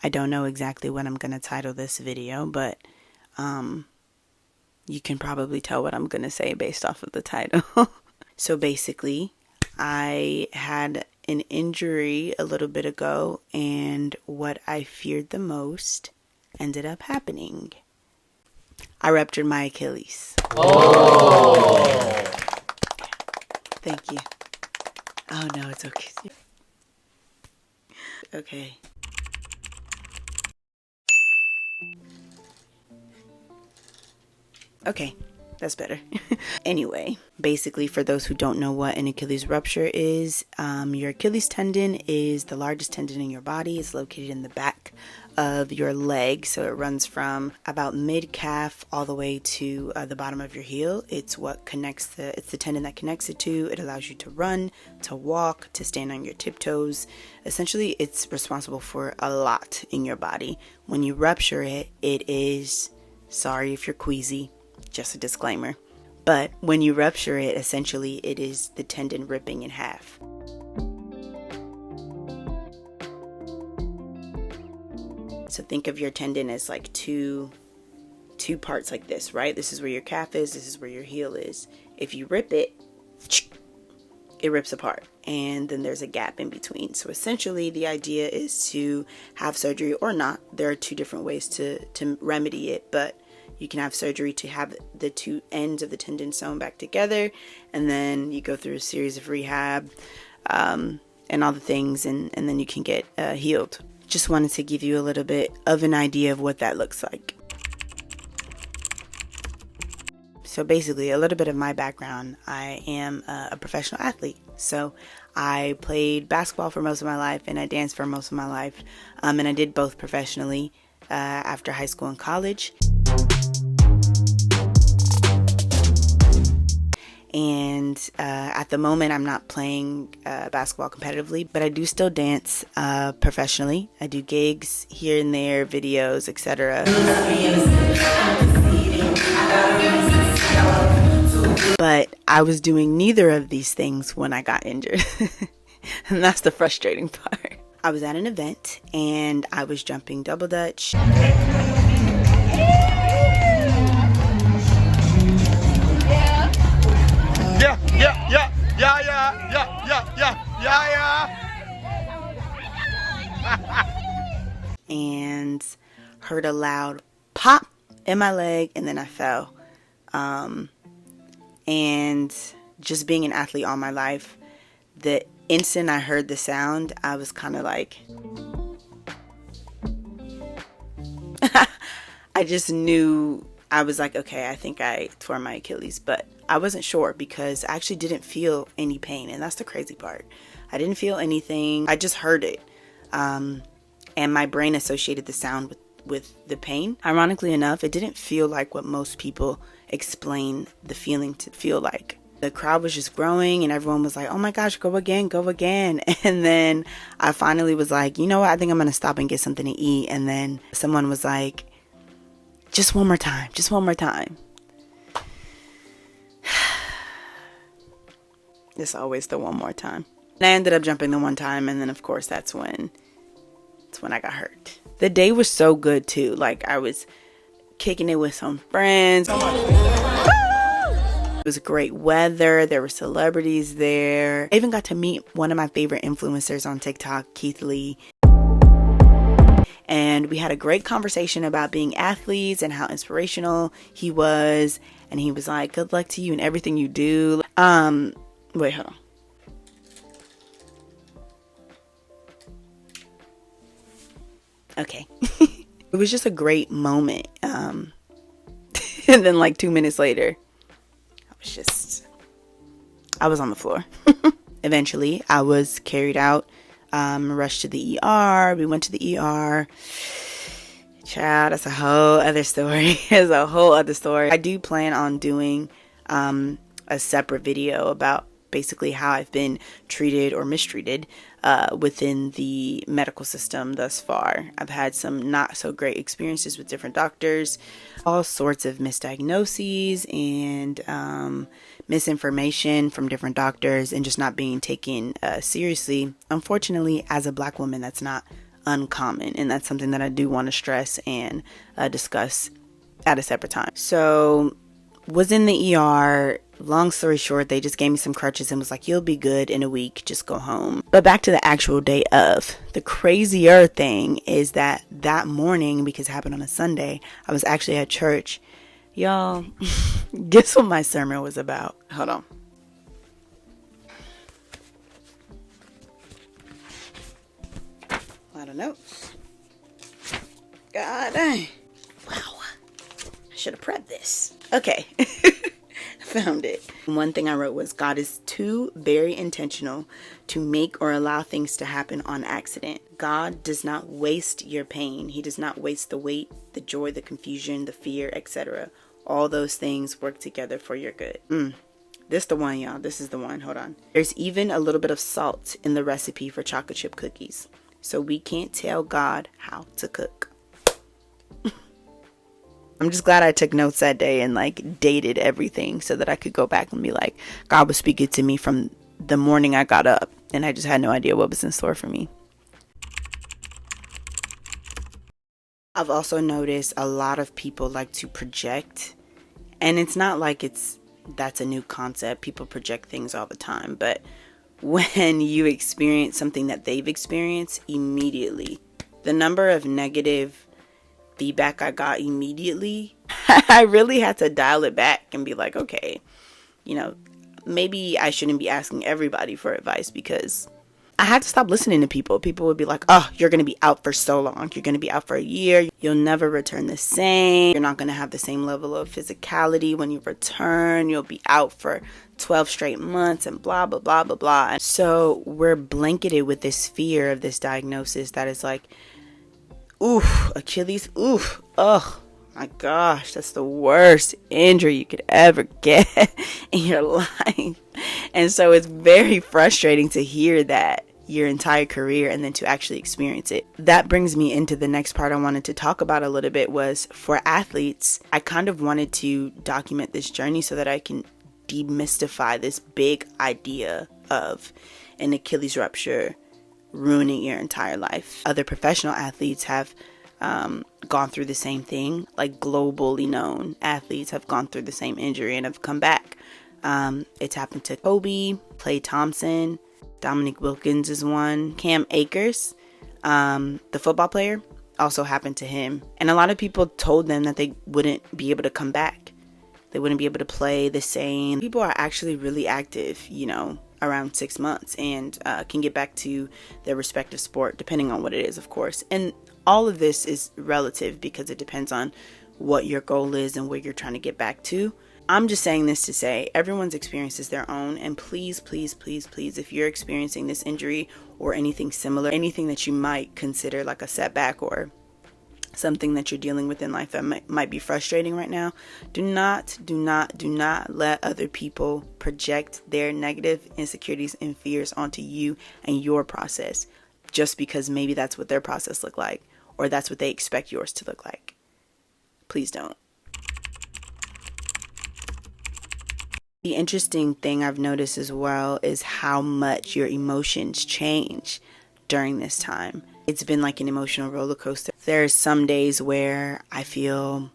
I don't know exactly what I'm going to title this video, but you can probably tell what I'm going to say based off of the title. So basically, I had an injury a little bit ago, and what I feared the most ended up happening. I ruptured my Achilles. Oh! Thank you. Oh no, it's okay. Okay. Okay, that's better. Anyway, basically, for those who don't know what an Achilles rupture is, your Achilles tendon is the largest tendon in your body. It's located in the back of your leg, so it runs from about mid-calf all the way to the bottom of your heel. It's the tendon that connects it to. It allows you to run, to walk, to stand on your tiptoes. Essentially, it's responsible for a lot in your body. When you rupture it, it is, sorry if you're queasy, just a disclaimer, but when you rupture it, essentially it is the tendon ripping in half. So think of your tendon as like two parts like this, right? This is where your calf is, this is where your heel is. If you rip it, it rips apart, and then there's a gap in between. So essentially the idea is to have surgery or not. There are two different ways to remedy it, but you can have surgery to have the two ends of the tendon sewn back together, and then you go through a series of rehab and all the things, and then you can get healed. Just wanted to give you a little bit of an idea of what that looks like. So basically, a little bit of my background. I am a professional athlete. So I played basketball for most of my life, and I danced for most of my life. And I did both professionally after high school and college. And at the moment, I'm not playing basketball competitively, but I do still dance professionally. I do gigs here and there, videos, etc. But I was doing neither of these things when I got injured. And that's the frustrating part. I was at an event and I was jumping double dutch. And heard a loud pop in my leg, and then I fell. And just being an athlete all my life, the instant I heard the sound, I was kind of like, I just knew. I was like, okay, I think I tore my Achilles, but I wasn't sure because I actually didn't feel any pain, and that's the crazy part. I didn't feel anything. I just heard it, and my brain associated the sound with the pain. Ironically enough, it didn't feel like what most people explain the feeling to feel like. The crowd was just growing, and everyone was like, oh my gosh, go again, go again. And then I finally was like, you know what, I think I'm gonna stop and get something to eat. And then someone was like, just one more time, just one more time. It's always the one more time. And I ended up jumping the one time, and then of course that's when I got hurt. The day was so good too. Like, I was kicking it with some friends. It was great weather. There were celebrities there. I even got to meet one of my favorite influencers on TikTok, Keith Lee. And we had a great conversation about being athletes and how inspirational he was. And he was like, good luck to you in everything you do. Wait, hold on. Okay. It was just a great moment. And then like 2 minutes later, I was on the floor. Eventually, I was carried out, rushed to the ER. We went to the ER. Child, that's a whole other story. It's a whole other story. I do plan on doing a separate video about basically how I've been treated or mistreated within the medical system thus far. I've had some not so great experiences with different doctors, all sorts of misdiagnoses and misinformation from different doctors, and just not being taken seriously. Unfortunately, as a Black woman, that's not uncommon, and that's something that I do want to stress and discuss at a separate time. So was in the ER. Long story short, they just gave me some crutches and was like, you'll be good in a week, just go home. But back to the actual day of. The crazier thing is that morning, because it happened on a Sunday, I was actually at church. Y'all, guess what my sermon was about? Hold on. I don't know. God dang. Wow. I should have prepped this. Okay. Found it. One thing I wrote was, God is too very intentional to make or allow things to happen on accident. God does not waste your pain. He does not waste the weight, the joy, the confusion, the fear, etc. All those things work together for your good. This the one, y'all. This is the one. Hold on. There's even a little bit of salt in the recipe for chocolate chip cookies. So we can't tell God how to cook. I'm just glad I took notes that day and like dated everything so that I could go back and be like, God was speaking to me from the morning I got up, and I just had no idea what was in store for me. I've also noticed a lot of people like to project, and it's not like that's a new concept. People project things all the time, but when you experience something that they've experienced, immediately the number of negative feedback I got immediately, I really had to dial it back and be like, okay, maybe I shouldn't be asking everybody for advice, because I had to stop listening to people. People would be like, oh, you're going to be out for so long. You're going to be out for a year. You'll never return the same. You're not going to have the same level of physicality when you return. You'll be out for 12 straight months and blah, blah, blah, blah, blah. And so we're blanketed with this fear of this diagnosis that is like, oof, Achilles, oof, oh my gosh, that's the worst injury you could ever get in your life. And so it's very frustrating to hear that your entire career and then to actually experience it. That brings me into the next part I wanted to talk about a little bit. Was for athletes, I kind of wanted to document this journey so that I can demystify this big idea of an Achilles rupture ruining your entire life. Other professional athletes have gone through the same thing. Like globally known athletes have gone through the same injury and have come back. It's happened to Kobe, Klay Thompson, Dominique Wilkins is one. Cam Akers, the football player, also happened to him. And a lot of people told them that they wouldn't be able to come back. They wouldn't be able to play the same. People are actually really active, around 6 months, and can get back to their respective sport, depending on what it is, of course. And all of this is relative because it depends on what your goal is and where you're trying to get back to. I'm just saying this to say everyone's experience is their own, and please, please, please, please, if you're experiencing this injury or anything similar, anything that you might consider like a setback or something that you're dealing with in life that might be frustrating right now, do not let other people project their negative insecurities and fears onto you and your process, just because maybe that's what their process looked like or that's what they expect yours to look like. Please don't. The interesting thing I've noticed as well is how much your emotions change during this time. It's been like an emotional roller coaster. There's some days where I feel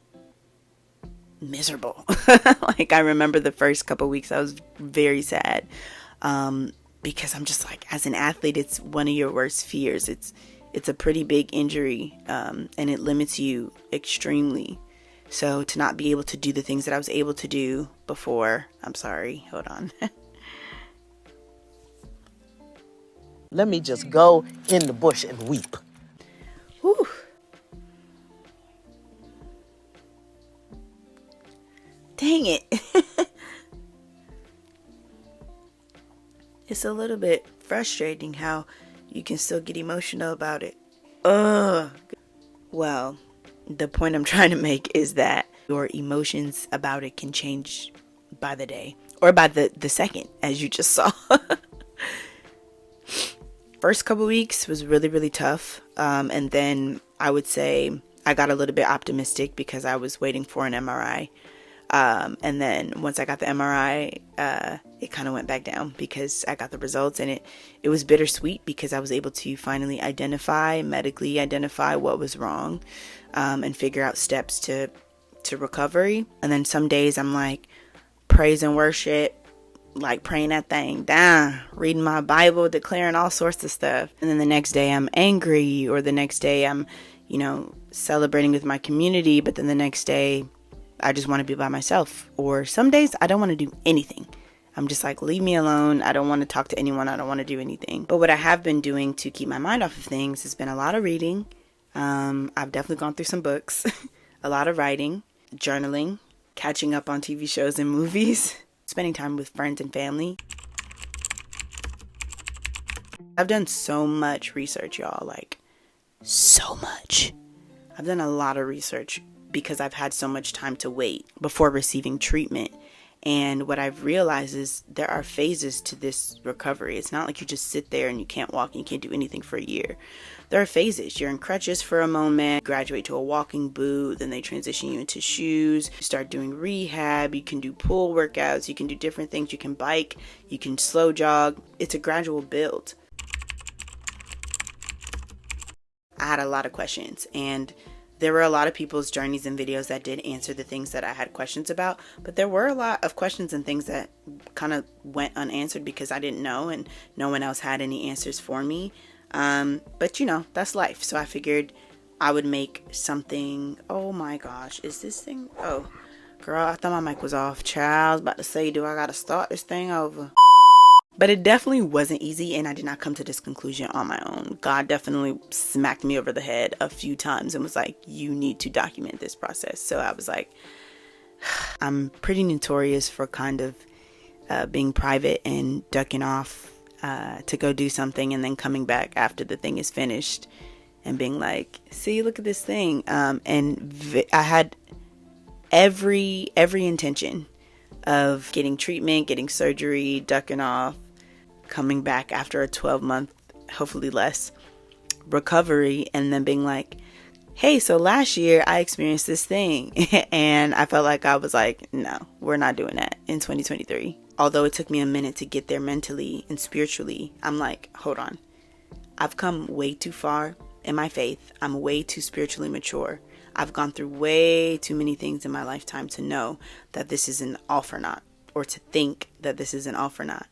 miserable. Like I remember the first couple weeks I was very sad because I'm just like, as an athlete, it's one of your worst fears. It's a pretty big injury and it limits you extremely. So to not be able to do the things that I was able to do before, I'm sorry, hold on. Let me just go in the bush and weep. Whew. Dang it. It's a little bit frustrating how you can still get emotional about it. Ugh. Well, the point I'm trying to make is that your emotions about it can change by the day or by the second, as you just saw. First couple weeks was really, really tough. And then I would say I got a little bit optimistic because I was waiting for an MRI. And then once I got the MRI, it kind of went back down because I got the results, and it was bittersweet because I was able to finally medically identify what was wrong, and figure out steps to recovery. And then some days I'm like praise and worship, like praying that thing down, reading my Bible, declaring all sorts of stuff. And then the next day I'm angry, or the next day I'm, celebrating with my community, but then the next day I just want to be by myself. Or some days I don't want to do anything. I'm just like, leave me alone. I don't want to talk to anyone. I don't want to do anything. But what I have been doing to keep my mind off of things has been a lot of reading. I've definitely gone through some books, a lot of writing, journaling, catching up on TV shows and movies, spending time with friends and family. I've done so much research, y'all, like so much. I've done a lot of research because I've had so much time to wait before receiving treatment. And what I've realized is there are phases to this recovery. It's not like you just sit there and you can't walk and you can't do anything for a year. There are phases. You're in crutches for a moment, graduate to a walking boot, then they transition you into shoes. You start doing rehab. You can do pull workouts. You can do different things. You can bike. You can slow jog. It's a gradual build. I had a lot of questions, and there were a lot of people's journeys and videos that did answer the things that I had questions about, but there were a lot of questions and things that kind of went unanswered because I didn't know and no one else had any answers for me. But that's life. So I figured I would make something. Oh my gosh, is this thing? Oh, girl, I thought my mic was off. Child, I was about to say, do I gotta start this thing over? But it definitely wasn't easy, and I did not come to this conclusion on my own. God definitely smacked me over the head a few times and was like, you need to document this process. So I was like, I'm pretty notorious for kind of being private and ducking off to go do something and then coming back after the thing is finished and being like, see, look at this thing. I had every intention of getting treatment, getting surgery, ducking off, coming back after a 12-month, hopefully less, recovery, and then being like, hey, so last year I experienced this thing. And I felt like I was like, no, we're not doing that in 2023. Although it took me a minute to get there mentally and spiritually, I'm like, hold on. I've come way too far in my faith. I'm way too spiritually mature. I've gone through way too many things in my lifetime to know that this is an all for naught, or to think that this is an all for naught.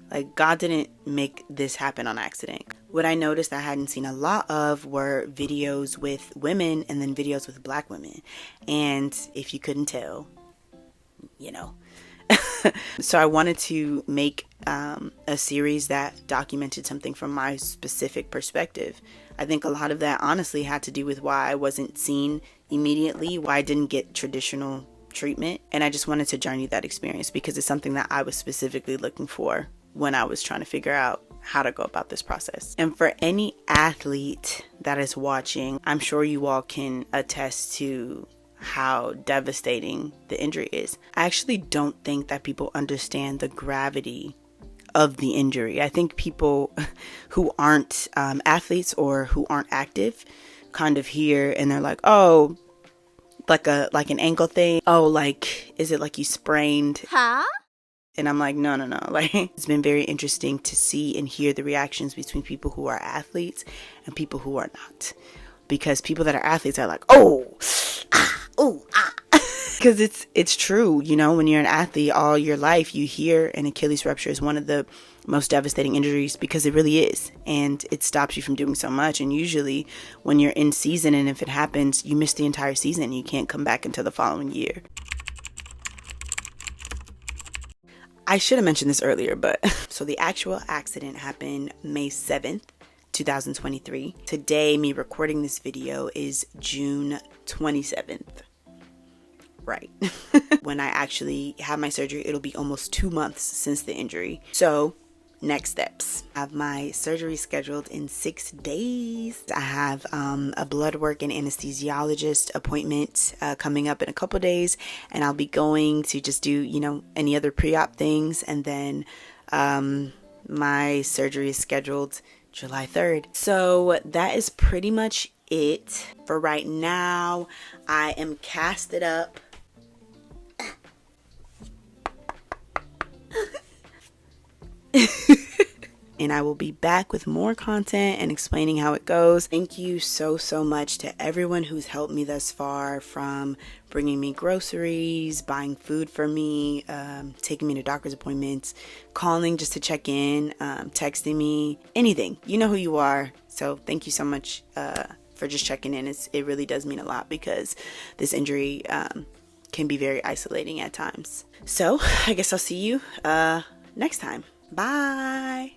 Like, God didn't make this happen on accident. What I noticed I hadn't seen a lot of were videos with women and then videos with Black women. And if you couldn't tell, So I wanted to make a series that documented something from my specific perspective. I think a lot of that honestly had to do with why I wasn't seen immediately, why I didn't get traditional treatment. And I just wanted to journey that experience because it's something that I was specifically looking for when I was trying to figure out how to go about this process. And for any athlete that is watching, I'm sure you all can attest to how devastating the injury is. I actually don't think that people understand the gravity of the injury. I think people who aren't athletes or who aren't active kind of hear and they're like, oh, like an ankle thing. Oh, like, is it like you sprained? Huh? And I'm like, no. Like, it's been very interesting to see and hear the reactions between people who are athletes and people who are not. Because people that are athletes are like, oh, ah. Because it's true, when you're an athlete all your life, you hear an Achilles rupture is one of the most devastating injuries because it really is. And it stops you from doing so much. And usually when you're in season and if it happens, you miss the entire season. You can't come back until the following year. I should have mentioned this earlier, but so the actual accident happened May 7th, 2023. Today, me recording this video is June 27th. Right. When I actually have my surgery, it'll be almost 2 months since the injury. So next steps. I have my surgery scheduled in 6 days. I have a blood work and anesthesiologist appointment coming up in a couple days, and I'll be going to just do any other pre-op things, and then my surgery is scheduled July 3rd. So that is pretty much it for right now. I am casted up. And I will be back with more content and explaining how it goes. Thank you so much to everyone who's helped me thus far, from bringing me groceries, buying food for me, taking me to doctor's appointments, calling just to check in, texting me, anything. You know who you are. So thank you so much for just checking in. It really does mean a lot, because this injury can be very isolating at times. So I guess I'll see you next time. Bye.